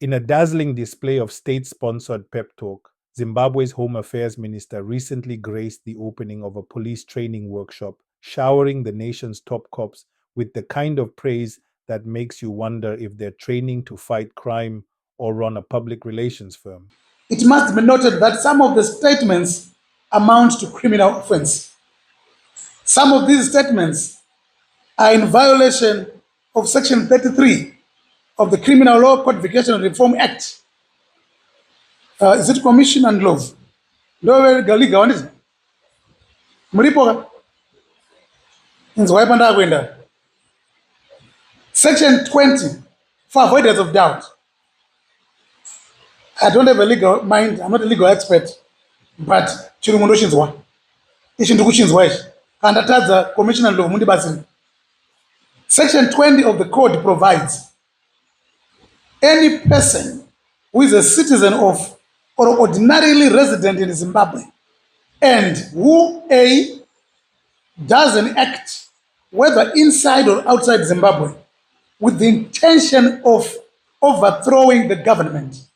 In a dazzling display of state-sponsored pep talk, Zimbabwe's Home Affairs Minister recently graced the opening of a police training workshop, showering the nation's top cops with the kind of praise that makes you wonder if they're training to fight crime or run a public relations firm. It must be noted that some of the statements amount to criminal offense. Some of these statements are in violation of Section 33 of the Criminal Law Codification and Reform Act. Is it commission and laws? Muripo inzwaipa kwenda. Section 20 for avoidance of doubt. I don't have a legal mind, I'm not a legal expert, but chirumundo chinzwa. Ichi ndikuchinzwa ichi. Kandatadza commission and law mundi basi. Section 20 of the code provides any person who is a citizen of or ordinarily resident in Zimbabwe and who A, does an act, whether inside or outside Zimbabwe, with the intention of overthrowing the government,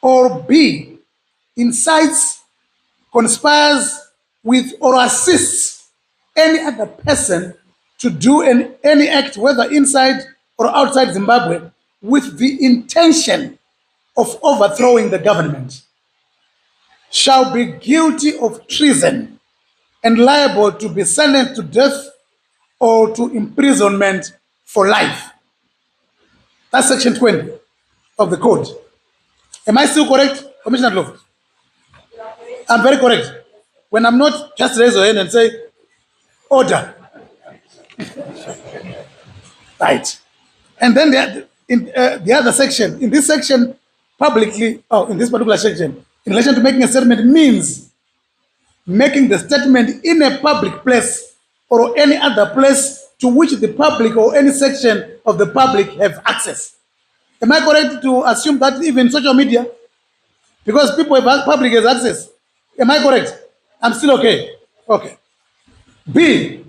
or B, incites, conspires with or assists any other person to do any act, whether inside or outside Zimbabwe, with the intention of overthrowing the government, shall be guilty of treason and liable to be sentenced to death or to imprisonment for life. That's Section 20 of the code. Am I still correct, Commissioner Love? I'm very correct. When I'm not, just raise your hand and say, order. Right. And then the other section, in this section, publicly, in this particular section, in relation to making a statement means making the statement in a public place or any other place to which the public or any section of the public have access. Am I correct to assume that even social media, because people have public has access? Am I correct? I'm still okay. Okay. B,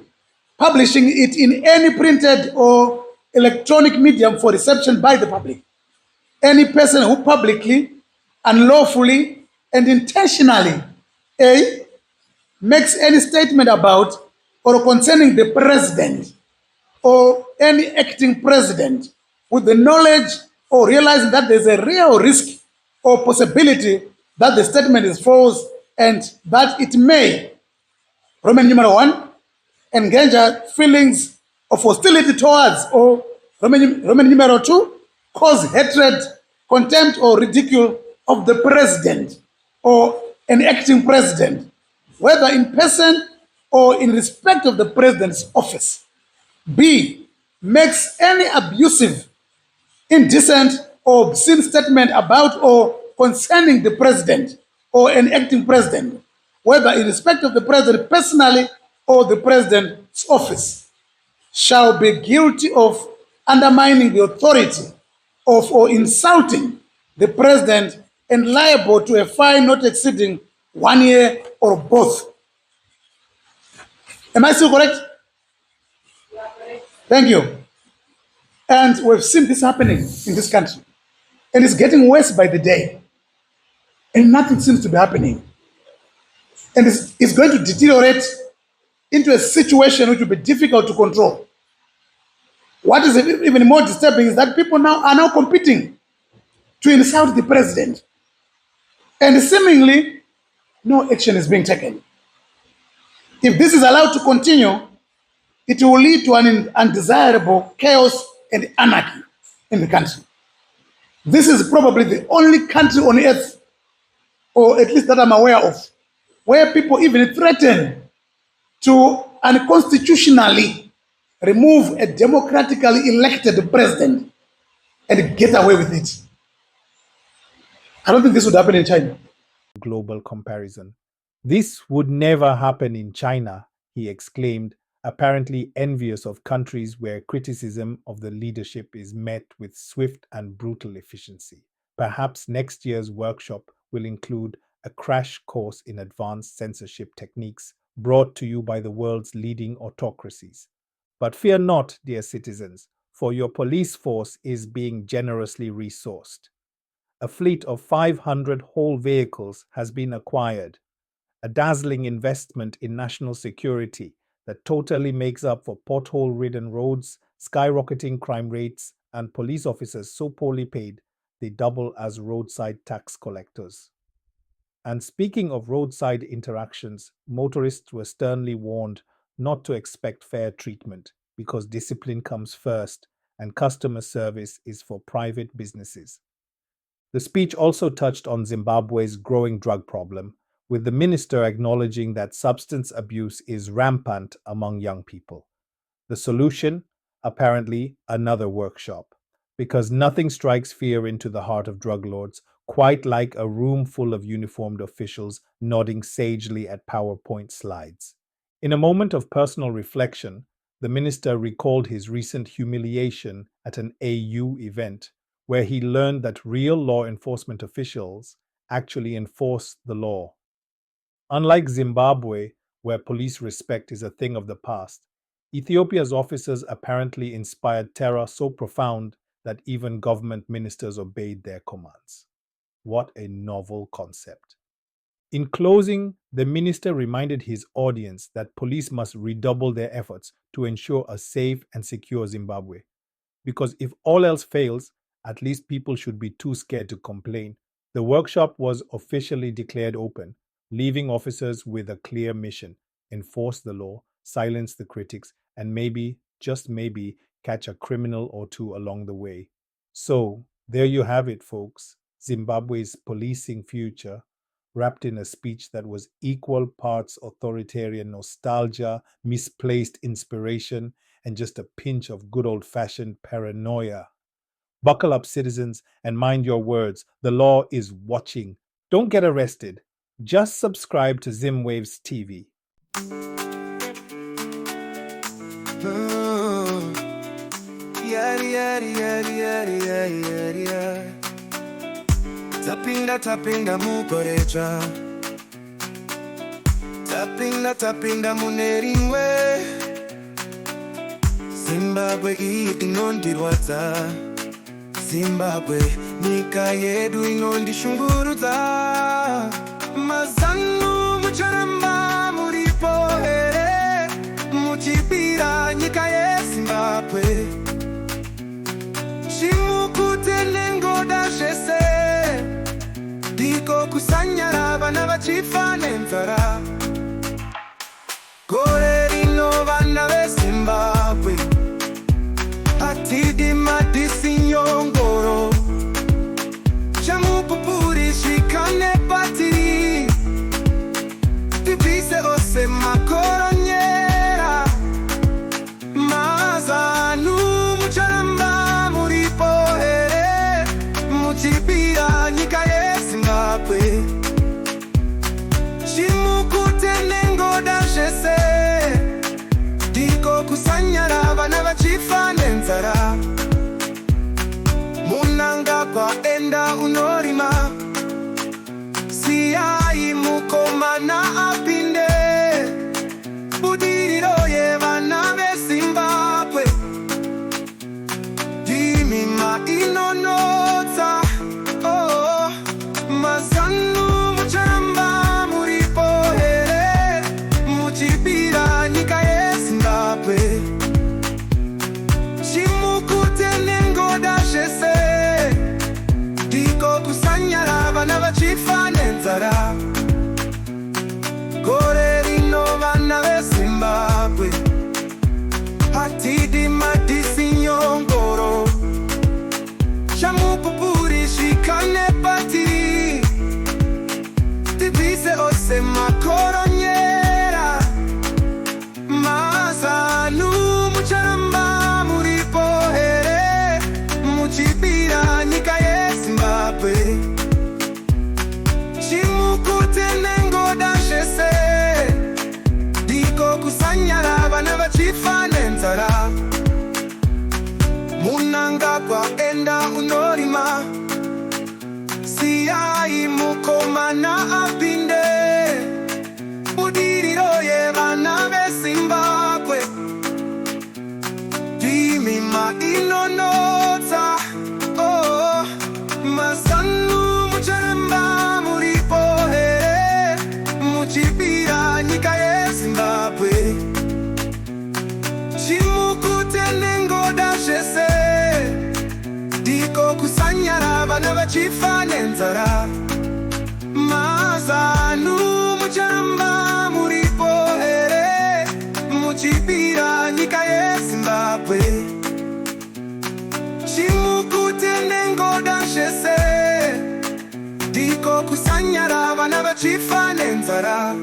publishing it in any printed or electronic medium for reception by the public. Any person who publicly, unlawfully, and intentionally, A, makes any statement about or concerning the president or any acting president with the knowledge or realizing that there's a real risk or possibility that the statement is false and that it may, Roman numeral 1, engender feelings of hostility towards, or Roman numeral 2, cause hatred, contempt, or ridicule of the president or an acting president, whether in person or in respect of the president's office. B, makes any abusive, indecent, or obscene statement about or concerning the president or an acting president, whether in respect of the president personally or the president's office, shall be guilty of undermining the authority of or insulting the president and liable to a fine not exceeding 1 year or both. Am I still correct? Thank you. And we've seen this happening in this country. And it's getting worse by the day. And nothing seems to be happening. And it's going to deteriorate into a situation which will be difficult to control. What is even more disturbing is that people are now competing to insult the president. And seemingly, no action is being taken. If this is allowed to continue, it will lead to an undesirable chaos and anarchy in the country. This is probably the only country on earth, or at least that I'm aware of, where people even threaten to unconstitutionally remove a democratically elected president and get away with it. I don't think this would happen in China. Global comparison. This would never happen in China, he exclaimed, apparently envious of countries where criticism of the leadership is met with swift and brutal efficiency. Perhaps next year's workshop will include a crash course in advanced censorship techniques brought to you by the world's leading autocracies. But fear not, dear citizens, for your police force is being generously resourced. A fleet of 500 whole vehicles has been acquired, a dazzling investment in national security that totally makes up for pothole-ridden roads, skyrocketing crime rates, and police officers so poorly paid they double as roadside tax collectors. And speaking of roadside interactions, motorists were sternly warned not to expect fair treatment because discipline comes first and customer service is for private businesses. The speech also touched on Zimbabwe's growing drug problem, with the minister acknowledging that substance abuse is rampant among young people. The solution? Apparently, another workshop. Because nothing strikes fear into the heart of drug lords quite like a room full of uniformed officials nodding sagely at PowerPoint slides. In a moment of personal reflection, the minister recalled his recent humiliation at an AU event where he learned that real law enforcement officials actually enforce the law. Unlike Zimbabwe, where police respect is a thing of the past, Ethiopia's officers apparently inspired terror so profound that even government ministers obeyed their commands. What a novel concept. In closing, the minister reminded his audience that police must redouble their efforts to ensure a safe and secure Zimbabwe. Because if all else fails, at least people should be too scared to complain. The workshop was officially declared open, leaving officers with a clear mission: enforce the law, silence the critics, and maybe, just maybe, catch a criminal or two along the way. So, there you have it, folks. Zimbabwe's policing future, wrapped in a speech that was equal parts authoritarian nostalgia, misplaced inspiration, and just a pinch of good old fashioned paranoia. Buckle up, citizens, and mind your words. The law is watching. Don't get arrested. Just subscribe to Zimwaves TV. Tapinda mukorecha, tapinda munerimwe. Zimbabwe inondirwadza, Zimbabwe nyika yedu inondishungurudza. Mazano mucharamba muripo here, muchibira nyika yeZimbabwe. Chimukute nengoda zvese, ndiko kusanyara vana vachifa nenzara. Gore rino vana veZimbabwe atidi madisi nyongoro. Chamupupuri shikane patiri, tibvise ose makoronyera. Mazanu mucharamba muripo here, muchibira nyika yeZimbabwe. Chimukute nengoda zvese, ndiko kusanyara vana vachifa nenzara. Munanga kwaenda unorima, siyai mukomana apinde. Budiriro yevana veZimbabwe, dimima inonotsa. Oh, mazanu mucharamba muripo here, muchibira nyika yeZimbabwe. Chimukute nengoda zvese, ndiko kusanyara vana vachifa nenzara. Gore rino vana veZimbabwe atidi madisi nyongoro. Chamupupuri shikane patiri, tibvise ose makoronyera. Mazanu mucharamba muripo here, muchibira nyika yeZimbabwe. Chimukute nengoda zvese, ndiko kusanyara vana vachifa nenzara. Munanga kwaenda unorima, siyai mukomana apinde. Budiriro yevana veZimbabwe, dimima inonotsa. Oh, mazanu nenzara. Mazanu muchamba muripo here, muchipira nyika yeZimbabwe. Chimukutene shese, diko kusanyara vana vachifa nenzara.